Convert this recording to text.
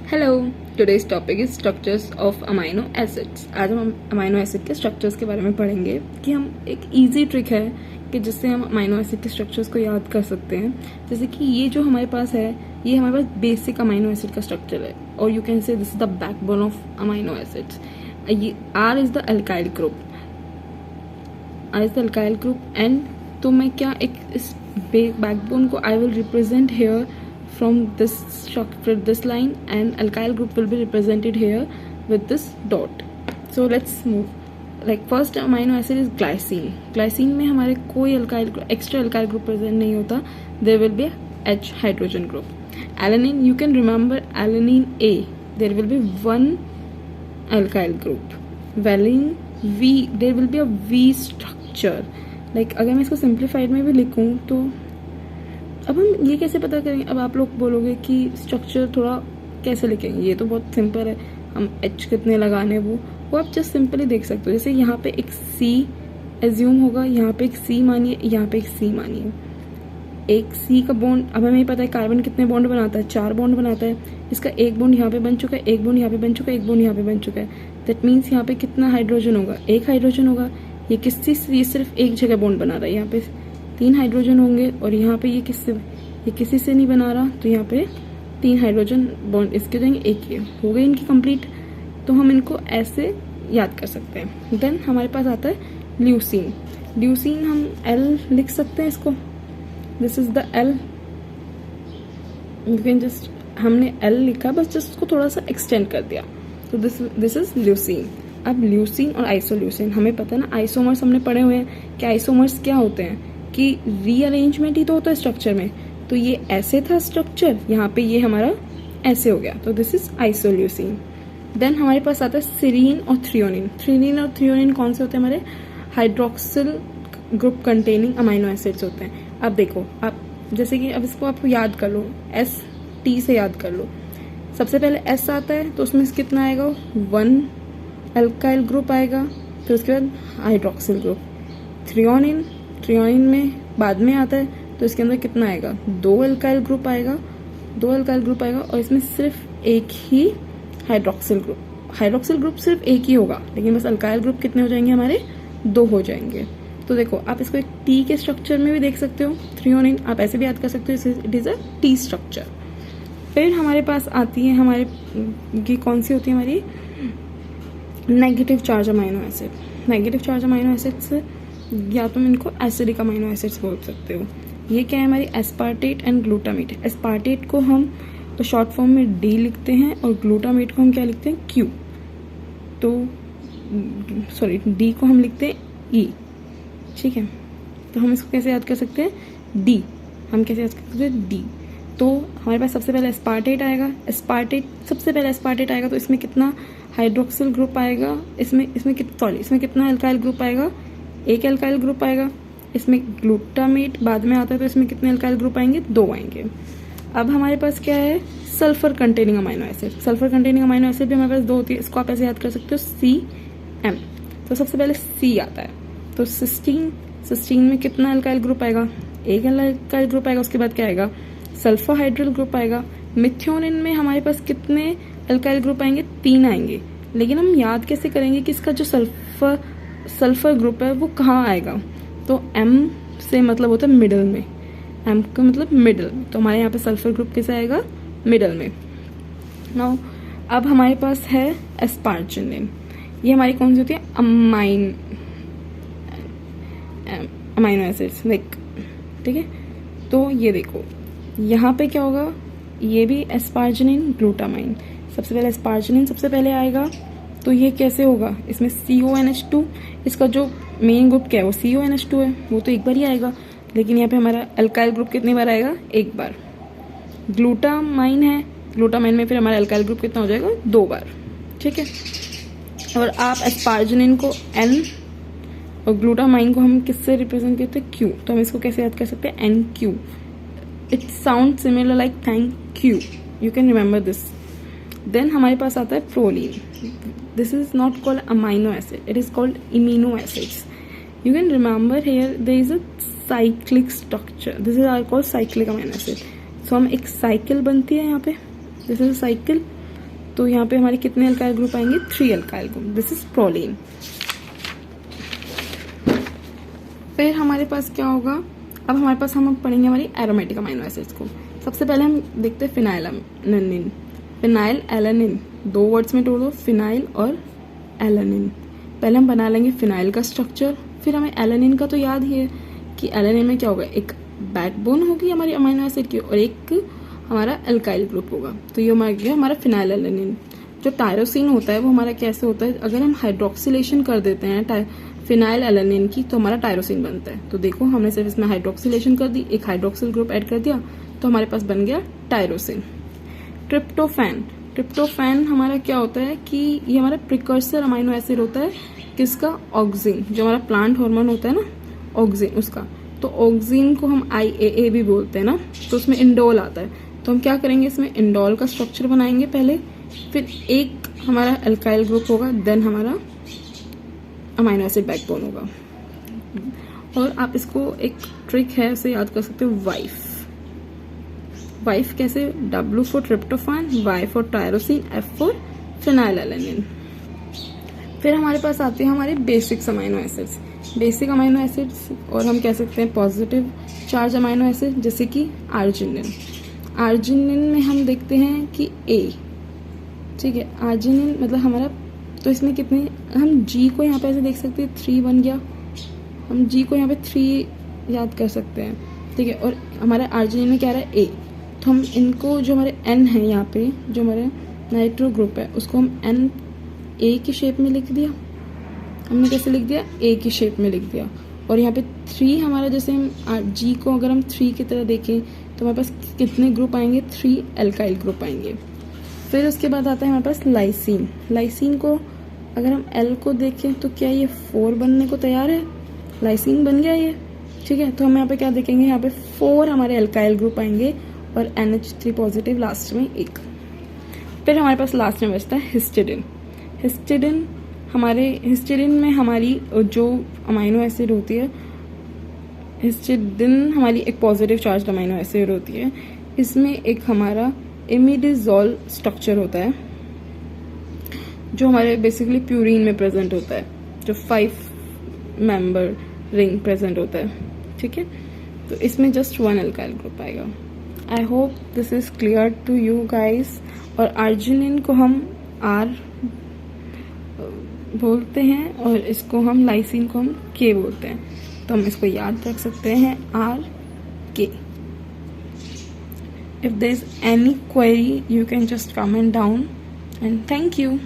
Hello, today's topic is structures of amino acids. आज हम amino acid के structures के बारे में पढ़ेंगे कि हम एक इजी ट्रिक है कि जिससे हम अमाइनो एसिड के स्ट्रक्चर्स को याद कर सकते हैं। जैसे कि ये जो हमारे पास है, ये हमारे पास बेसिक अमाइनो एसिड का स्ट्रक्चर है और you can say this is the backbone of amino acids. ये R is the alkyl group, and तो मैं क्या एक इस बैकबोन को I will represent here from this structure, this line, and alkyl group will be represented here with this dot. So let's move. Like first amino acid is glycine. Glycine में हमारे कोई alkyl extra alkyl group present नहीं होता. There will be a H hydrogen group. Alanine, you can remember alanine A. There will be one alkyl group. Valine V. There will be a V structure. Like अगर मैं इसको simplified में भी लिखूँ तो अब हम ये कैसे पता करेंगे। अब आप लोग बोलोगे कि स्ट्रक्चर थोड़ा कैसे लिखेंगे, ये तो बहुत सिंपल है, हम एच कितने लगाने वो आप जस्ट सिंपली देख सकते हो। जैसे यहाँ पे एक सी एज्यूम होगा, यहाँ पे एक सी मानिए, यहाँ पे एक सी मानिए, एक सी का बॉन्ड। अब हमें पता है कार्बन कितने बॉन्ड बनाता है, 4 बॉन्ड बनाता है। इसका एक बॉन्ड यहाँ पे बन चुका है, एक बॉन्ड यहाँ पे बन चुका है, एक बॉन्ड यहाँ पे बन चुका है। दैट मीन्स यहाँ पे कितना हाइड्रोजन होगा, एक हाइड्रोजन होगा। ये ये सिर्फ एक जगह बॉन्ड बना रहा है, यहाँ पे 3 हाइड्रोजन होंगे और यहाँ पे ये किसी से नहीं बना रहा, तो यहाँ पे 3 हाइड्रोजन बॉन्ड इसके जाएंगे, एक ये हो गई इनकी कंप्लीट। तो हम इनको ऐसे याद कर सकते हैं। देन हमारे पास आता है ल्यूसीन। ल्यूसीन हम एल लिख सकते हैं इसको, this is the L. You can just, हमने एल लिखा बस जस्ट उसको थोड़ा सा एक्सटेंड कर दिया, तो दिस इज ल्यूसीन। अब ल्यूसीन और आइसोल्यूसिन हमें पता है ना, आइसोमर्स हमने पढ़े हुए हैं कि आइसोमर्स क्या होते हैं कि रीअरेंजमेंट ही तो होता है स्ट्रक्चर में। तो ये ऐसे था स्ट्रक्चर, यहाँ पे ये हमारा ऐसे हो गया, तो दिस इज आइसोल्यूसिन। देन हमारे पास आता है सीरीन और थ्रियोनिन। थ्रियोनिन और थ्रियोनिन कौन से होते हैं, हमारे hydroxyl group containing amino acids होते हैं। अब देखो, आप जैसे कि अब इसको आप याद कर लो, एस टी से याद कर लो। सबसे पहले एस आता है तो उसमें कितना आएगा, 1 अल्काइल ग्रुप आएगा, फिर उसके बाद हाइड्रोक्सिल ग्रुप। थ्रियोनिन में बाद में आता है तो इसके अंदर कितना आएगा, 2 अल्काइल ग्रुप आएगा और इसमें सिर्फ एक ही हाइड्रोक्सिल ग्रुप सिर्फ एक ही होगा, लेकिन बस अल्काइल ग्रुप कितने हो जाएंगे, हमारे 2 हो जाएंगे। तो देखो आप इसको एक टी के स्ट्रक्चर में भी देख सकते हो, थ्रियोनिन आप ऐसे भी याद कर सकते हो, it is a T structure. फिर हमारे पास आती है हमारे की कौन सी होती है, हमारी negative charge amino acid. Negative charge amino acid से या तुम इनको एसिडिक अमाइनो एसिड्स बोल सकते हो। ये क्या है, हमारी एस्पार्टेट एंड ग्लूटामेट। एस्पार्टेट को हम तो शॉर्ट फॉर्म में डी लिखते हैं और ग्लूटामेट को हम क्या लिखते हैं, क्यू। तो सॉरी, डी को हम लिखते हैं ई, ठीक है। तो हम इसको कैसे याद कर सकते हैं, डी। हम कैसे याद कर सकते हैं, डी। तो हमारे पास सबसे पहले एस्पार्टेट आएगा, सबसे पहले एस्पार्टेट आएगा तो इसमें कितना हाइड्रोक्सिल ग्रुप आएगा, इसमें कितना अल्काइल ग्रुप आएगा, एक अल्काइल ग्रुप आएगा। इसमें ग्लूटामेट बाद में आता है तो इसमें कितने अल्काइल ग्रुप आएंगे, 2 आएंगे। अब हमारे पास क्या है, sulphur containing amino acid. Sulphur containing amino acid भी हमारे पास 2 होती है, इसको आप ऐसे याद कर सकते हो, CM। तो सबसे पहले C आता है, तो सिस्टीन में कितना अल्काइल ग्रुप आएगा, एक अल्काइल ग्रुप आएगा। उसके बाद क्या आएगा, सल्फर हाइड्रल ग्रुप आएगा। मिथ्योनिन में हमारे पास कितने अल्काइल ग्रुप आएंगे, 3 आएंगे। लेकिन हम याद कैसे करेंगे कि इसका जो सल्फर ग्रुप है वो कहाँ आएगा, तो M से मतलब होता है मिडल में, M का मतलब मिडल, तो हमारे यहाँ पे सल्फर ग्रुप कैसे आएगा, मिडल में। नाउ अब हमारे पास है एस्पार्जिनिन। ये हमारी कौन सी होती है, अमाइनो एसिड्स, लाइक, ठीक है। तो ये देखो यहाँ पे क्या होगा, ये भी एस्पार्जिनिन, ग्लूटामाइन। सबसे पहले एस्पार्जिनिन सबसे पहले आएगा, तो ये कैसे होगा, इसमें CONH2, इसका जो मेन ग्रुप क्या है वो CONH2 है, वो तो एक बार ही आएगा। लेकिन यहाँ पे हमारा अल्काइल ग्रुप कितनी बार आएगा, एक बार। ग्लूटामाइन है, ग्लूटामाइन में फिर हमारा अल्काइल ग्रुप कितना हो जाएगा, 2 बार, ठीक है। और आप एस्पार्जिनिन को N और ग्लूटामाइन को हम किससे रिप्रेजेंट करते हैं, Q। तो हम इसको कैसे याद कर सकते हैं, NQ। It sound similar like thank you, you can remember this. Then हमारे पास आता है proline. This is not called amino acid, it is called amino acids. You can remember here there is a cyclic structure, this is called cyclic amino acid. So हम एक cycle बनती है यहाँ पे, दिस इज साइकिल। तो यहाँ पे हमारे कितने अल्काइल ग्रुप आएंगे, 3 alkyl group. This is proline. फिर हमारे पास क्या होगा, अब हमारे पास हम पढ़ेंगे हमारी एरोमेटिक अमाइनो एसिड्स को। सबसे पहले हम देखते हैं phenyl alanine. Phenyl alanine 2 words में तोड़ो, फिनाइल और एलानिन। पहले हम बना लेंगे फिनाइल का स्ट्रक्चर, फिर हमें एलानिन का तो याद ही है कि एलानिन में क्या होगा, एक बैकबोन होगी हमारी अमाइनो एसिड की और एक हमारा अल्काइल ग्रुप होगा। तो ये हमारा गया हमारा फिनाइल एलानिन। जो टायरोसिन होता है वो हमारा कैसे होता है, अगर हम हाइड्रोक्सिलेशन कर देते हैं फिनाइल एलानिन की तो हमारा टायरोसिन बनता है। तो देखो हमने सिर्फ इसमें हाइड्रोक्सिलेशन कर दी, एक हाइड्रोक्सिल ग्रुप ऐड कर दिया तो हमारे पास बन गया टायरोसिन। ट्रिप्टोफैन हमारा क्या होता है कि ये हमारा प्रिकर्सर अमाइनो एसिड होता है, किसका, ऑक्सिन, जो हमारा प्लांट हार्मोन होता है ना ऑक्सिन, उसका। तो ऑक्सिन को हम IAA भी बोलते हैं ना, तो उसमें इंडोल आता है। तो हम क्या करेंगे, इसमें इंडोल का स्ट्रक्चर बनाएंगे पहले, फिर एक हमारा अल्काइल ग्रुप होगा, देन हमारा अमाइनो एसिड बैकबोन होगा। और आप इसको एक ट्रिक है उसे याद कर सकते हो, वाइफ कैसे, W for tryptophan, Y for tyrosine, F for phenyl alanine. फिर हमारे पास आते हैं हमारे basic amino acids. Basic amino acids और हम कह सकते हैं पॉजिटिव चार्ज अमाइनो एसिड, जैसे कि आर्जिनिन। आर्जिनिन में हम देखते हैं कि A, ठीक है, आर्जिनिन मतलब हमारा, तो इसमें कितने, हम G को यहाँ पे ऐसे देख सकते हैं 3 बन गया, हम G को यहाँ पे 3 याद कर सकते हैं, ठीक है। और हमारा आर्जिनिन में क्या रहा है, A, तो हम इनको जो हमारे N है यहाँ पे, जो हमारे नाइट्रो ग्रुप है उसको हम N A की शेप में लिख दिया। हमने कैसे लिख दिया, A की शेप में लिख दिया। और यहाँ पे 3 हमारा, जैसे हम G को अगर हम 3 की तरह देखें तो हमारे पास कितने ग्रुप आएंगे, 3 अल्काइल ग्रुप आएंगे। फिर उसके बाद आता है हमारे पास लाइसिन। लाइसिन को अगर हम L को देखें तो क्या ये 4 बनने को तैयार है, लाइसिन बन गया ये, ठीक है। तो हम यहाँ पे क्या देखेंगे, यहाँ पे 4 हमारे अल्काइल ग्रुप आएंगे और NH3 पॉजिटिव लास्ट में एक। फिर हमारे पास लास्ट में बचता है हिस्टिडिन। हिस्टिडिन में हमारी जो अमाइनो एसिड होती है, हिस्टिडिन हमारी एक पॉजिटिव चार्ज अमाइनो एसिड होती है। इसमें एक हमारा इमिडाजोल स्ट्रक्चर होता है जो हमारे बेसिकली प्यूरिन में प्रेजेंट होता है, जो 5 मेंबर रिंग प्रेजेंट होता है, ठीक है। तो इसमें जस्ट 1 अल्काइल ग्रुप आएगा। I hope this is clear to you guys. और आर्जिनिन को हम R बोलते हैं और इसको हम लाइसिन को हम K बोलते हैं, तो हम इसको याद रख सकते हैं RK। If there is any query, you can just comment down, and thank you.